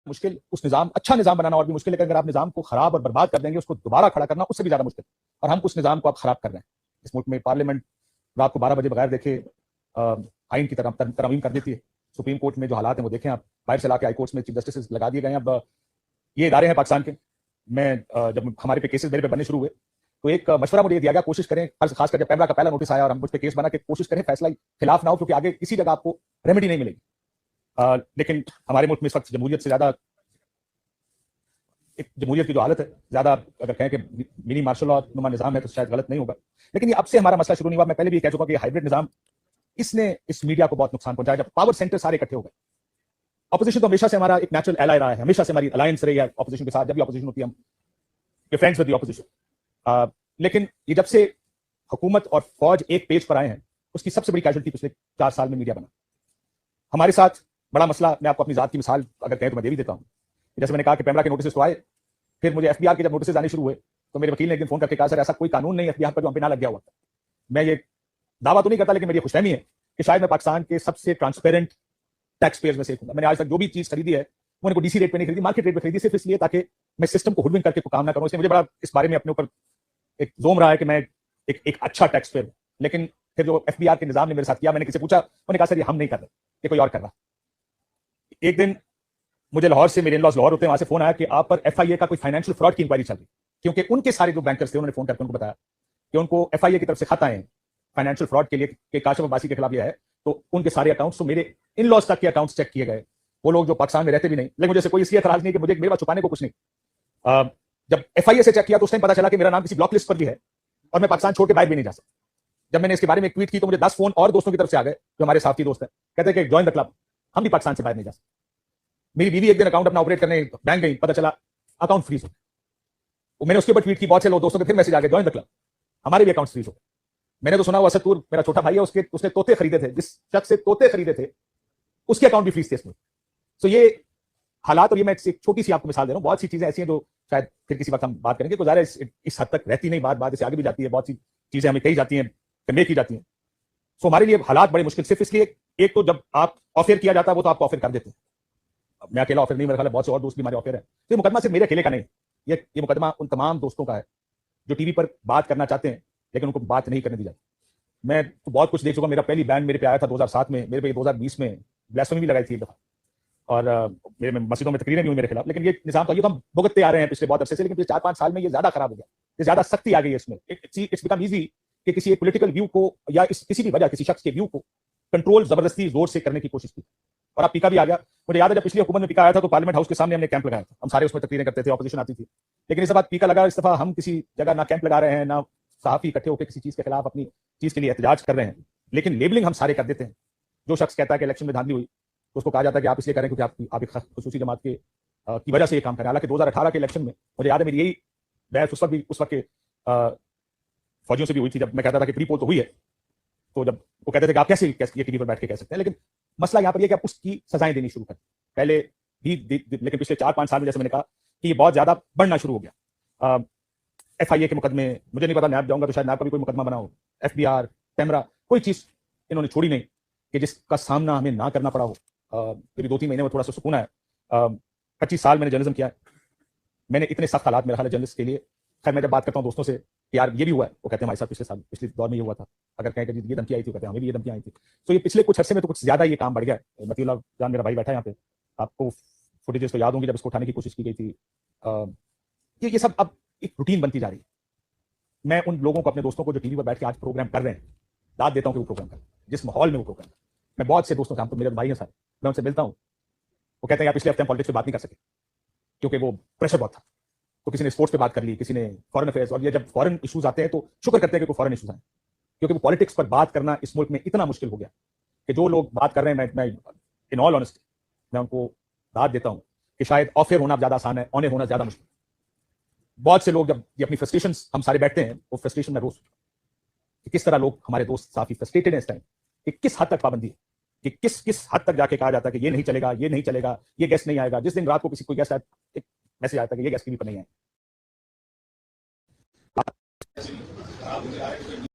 मुश्किल उस निज़ाम अच्छा निज़ाम बनाना और भी मुश्किल है कि अगर आप निज़ाम को खराब और बर्बाद कर देंगे, उसको दोबारा खड़ा करना उससे भी ज़्यादा मुश्किल। और हम उस निज़ाम को आप खराब कर रहे हैं। इस मुल्क में पार्लियामेंट रात को 12 बजे बगैर देखे आइन की तरमीम कर देती है। सुप्रीम कोर्ट में जो हालात हैं वो देखें आप, बाहर से लाके हाई कोर्ट्स में चीफ जस्टिस लगा दिए गए हैं। अब ये इदारे हैं पाकिस्तान के। मैं जब हमारे पे केसेस मेरे पे बनने शुरू हुए तो एक मशवरा मुझे दिया गया, कोशिश करें, खासकर जब पैमरा का पहला नोटिस आया और हम मुझ पर केस बना के कोशिश करें फैसला खिलाफ ना हो, क्योंकि आगे किसी जगह आपको रेमेडी नहीं मिलेगी। लेकिन हमारे मुल्क में इस वक्त जमहूरियत से ज्यादा एक जमहूरियत की जो हालत है, ज्यादा अगर कहें कि मिनी मार्शल लॉ नुमा निजाम है तो शायद गलत नहीं होगा। लेकिन ये अब से हमारा मसला शुरू नहीं हुआ। मैं पहले भी कह चुका कि हाइब्रिड निजाम इसने इस मीडिया को बहुत नुकसान पहुंचाया। जब पावर सेंटर सारे इकट्ठे हो गए, ऑपोजिशन तो हमेशा से हमारा एक नेचुरल एलाई रहा है, हमेशा से हमारी अलायंस रही है ऑपोजिशन के साथ। जब भी ऑपोजिशन होती है हम फ्रेंड्स विद द ऑपोजिशन। लेकिन ये जब से हुकूमत और फौज एक पेज पर आए हैं, उसकी सबसे बड़ी कैजुअलिटी पिछले 4 साल में मीडिया बना। हमारे साथ बड़ा मसला, मैं आपको अपनी जात की मिसाल अगर कहें तो मैं दे भी देता हूँ। जैसे मैंने कहा कि पैमरा के नोटिस तो आए, फिर मुझे एफबीआर के जब नोटिस आने शुरू हुए तो मेरे वकील ने एक दिन फोन करके कहा, सर ऐसा कोई कानून नहीं एफबीआर पर जो हम पे ना लग गया हुआ। मैं ये दावा तो नहीं करता, लेकिन मेरी खुशफहमी है कि शायद मैं पाकिस्तान के सबसे ट्रांसपेरेंट टैक्स पेयर्स में से एक हूं। मैंने आज तक जो भी चीज खरीदी है वो उनको डीसी रेट पे नहीं खरीदी, मार्केट रेट पे खरीदी, सिर्फ इसलिए ताकि मैं सिस्टम को हुडविंग करके काम ना करूं। इसलिए मुझे बड़ा इस बारे में अपने ऊपर एक जोम रहा है कि मैं एक अच्छा टैक्स पेयर हूं। लेकिन फिर जो एफबीआर के निजाम ने मेरे साथ किया, मैंने किसी पूछा, उन्होंने कहा सर ये हम नहीं कर रहे, ये कोई और कर रहा। एक दिन मुझे लाहौर से, मेरे इन-लॉज लाहौर होते हैं, वहां से फोन आया कि आप पर एफआईए का कोई फाइनेंशियल फ्रॉड की इंक्वायरी चल रही, क्योंकि उनके सारे जो बैंकर्स थे उन्होंने फोन करके उनको बताया कि उनको एफआईए की तरफ से खत आए हैं फाइनेंशियल फ्रॉड के लिए कि काशिफ अब्बासी के खिलाफ यह है। तो उनके सारे अकाउंट्स, तो मेरे इन-लॉज तक के अकाउंट्स चेक किए गए, वो लोग जो पाकिस्तान में रहते भी नहीं। लेकिन मुझे कोई इसलिए एतराज नहीं कि मुझे मेरे पास छुपाने को कुछ नहीं। जब एफआईए से चेक किया तो उस टाइम पता चला कि मेरा नाम किसी ब्लॉक लिस्ट पर भी है और मैं पाकिस्तान छोड़ के बाहर भी नहीं जा सकता। जब मैंने इसके बारे में एक ट्वीट की तो मुझे 10 फोन और दोस्तों की तरफ से आ गए जो हमारे साथी दोस्त हैं, कहते हैं कि जॉइन द क्लब, हम भी पाकिस्तान से बाहर नहीं जा सकते। मेरी बीवी एक दिन अकाउंट अपना ऑपरेट करने बैंक गई, पता चला अकाउंट फ्रीज हो गया। मैंने उसके ऊपर ट्वीट की, बहुत से लोग दोस्तों के फिर मैसेज आ गए जॉइन द क्लब, हमारे भी अकाउंट फ्रीज हो गए। मैंने तो सुना वो असदपुर मेरा छोटा भाई है, उसने तोते खरीदे थे, जिस शख्स से तोते खरीदे थे उसके अकाउंट भी फ्रीज थे इसमें। तो ये हालात, और ये मैं एक छोटी सी आपको मिसाल दे रहा हूँ, बहुत सी चीजें ऐसी हैं जो शायद फिर किसी वक्त हम बात करेंगे। गुजारा इस हद तक रहती नहीं, बात इससे आगे भी जाती है, बहुत सी चीजें हमें कही जाती हैं, कन्वे की जाती हैं। सो हमारे लिए हालात बड़े मुश्किल सिर्फ इसलिए, एक तो जब आप ऑफर किया जाता है वो तो आपको ऑफर कर देते हैं। मैं अकेला ऑफर नहीं, मेरा ख्याल है बहुत से और दोस्त भी हमारे ऑफर है। तो ये मुकदमा सिर्फ मेरे अकेले का नहीं, ये मुकदमा उन तमाम दोस्तों का है जो टीवी पर बात करना चाहते हैं लेकिन उनको बात नहीं करने दी जाती। मैं तो बहुत कुछ देख चुका। मेरा पहली बैन मेरे पे आया था 2007 में, मेरे पे 2020 में ब्लास्फेमी भी लगाई थी एक दफा, और मेरे मस्जिदों में तकरीरें भी हुई मेरे खिलाफ। लेकिन ये निजाम तो हम भुगतते आ रहे हैं पिछले बहुत अरसे से, लेकिन पिछले 4-5 साल में ये ज्यादा खराब हो गया, ये ज्यादा सख्ती आ गई है इसमें। इट्स बिकम ईजी कि किसी एक पॉलिटिकल व्यू को या किसी भी वजह किसी शख्स के व्यू को कंट्रोल जबरदस्ती जोर से करने की कोशिश की। और अब पीका भी आ गया। मुझे याद है जब पिछली हुकूमत में पीका आया था तो पार्लियामेंट हाउस के सामने हमने कैंप लगाया था, हम सारे उसमें तकरीरें करते थे, ऑपोजिशन आती थी। लेकिन इस बार पीका लगा, इस दफा हम किसी जगह ना कैंप लगा रहे हैं, ना सहाफी इकट्ठे होकर किसी चीज के खिलाफ अपनी चीज के लिए एहतजाज कर रहे हैं, लेकिन लेबलिंग हम सारे कर देते हैं। जो शख्स कहता है कि इलेक्शन में धांधली हुई तो उसको कहा जाता है कि आप इसलिए करें क्योंकि आप एक खसूसी जमात के की वजह से ये काम करें। हालांकि 2018 के इलेक्शन में मुझे याद है मेरी यही बहस उस वक्त के फौजियों से भी हुई थी, जब मैं कहता था कि प्री पोल तो हुई है, तो जब वो कहते थे कि आप कैसे ये टीवी पर बैठ के कह सकते हैं। लेकिन मसला यहाँ पर यह कि आप उसकी सजाएं देनी शुरू करें पहले भी, लेकिन पिछले 4-5 साल में जैसे मैंने कहा कि ये बहुत ज्यादा बढ़ना शुरू हो गया। एफआईए के मुकदमे, मुझे नहीं पता, नैब जाऊंगा तो शायद नैब का भी कोई मुकदमा बनाओ, एफबीआर, पैमरा, कोई चीज इन्होंने छोड़ी नहीं कि जिसका सामना हमें ना करना पड़ा हो। मेरी 2-3 महीने में थोड़ा सा सुकून है। 25 साल मैंने जर्नलिज्म किया है, मैंने इतने सख्त हालात मेरा ख्याल है जर्नलिस्ट के लिए। खैर मैं जब बात करता हूँ दोस्तों से कि यार ये भी हुआ है, वो कहते हैं हमारे साथ पिछले दौर में ये हुआ था। अगर कहें कि ये धमकी आई थी, कहते हैं हमें भी ये धमकी आई थी। तो ये पिछले कुछ अर्से में तो कुछ ज्यादा ये काम बढ़ गया है। मतीउल्लाह जान मेरा भाई बैठा है यहाँ पे, आपको फुटेजेस तो याद होंगी जब इसको उठाने की कोशिश की गई थी। ये सब अब एक रूटीन बनती जा रही है। मैं उन लोगों को, अपने दोस्तों को जो टीवी पर बैठ के आज प्रोग्राम कर रहे हैं, दाद देता हूँ कि वो प्रोग्राम कर, जिस माहौल में वो प्रोग्राम कर। मैं बहुत से दोस्तों से, हम तो मेरे भाई हैं सारे, मैं उनसे मिलता हूँ, वो कहते हैं यार पिछले हफ्ते हम पॉलिटिक्स पे बात नहीं कर सके क्योंकि वो प्रेशर बहुत था। तो किसी ने स्पोर्ट्स पे बात कर ली, किसी ने फॉरेन अफेयर्स, और ये जब फॉरेन इशूज आते हैं तो शुक्र करते हैं कि कोई फॉरेन इशूज आए, क्योंकि वो पॉलिटिक्स पर बात करना इस मुल्क में इतना मुश्किल हो गया कि जो लोग बात कर रहे हैं, मैं इन ऑल ऑनेस्टी मैं उनको दाद देता हूँ कि शायद ऑफ एयर होना ज्यादा आसान है, ऑन एयर होना ज्यादा मुश्किल। बहुत से लोग जब ये अपनी फ्रस्ट्रेशन हम सारे बैठते हैं, वो फ्रस्ट्रेशन में रोज कि किस तरह लोग, हमारे दोस्त साफी फ्रस्ट्रेटेड हैं इस टाइम कि किस हद तक पाबंदी है, कि किस हद तक जाके कहा जाता है कि ये नहीं चलेगा, ये नहीं चलेगा, ये गेस्ट नहीं आएगा। जिस दिन रात को किसी कोई गेस्ट आए, एक मैसेज आता है कि ये गेस्ट टीवी पर नहीं आए।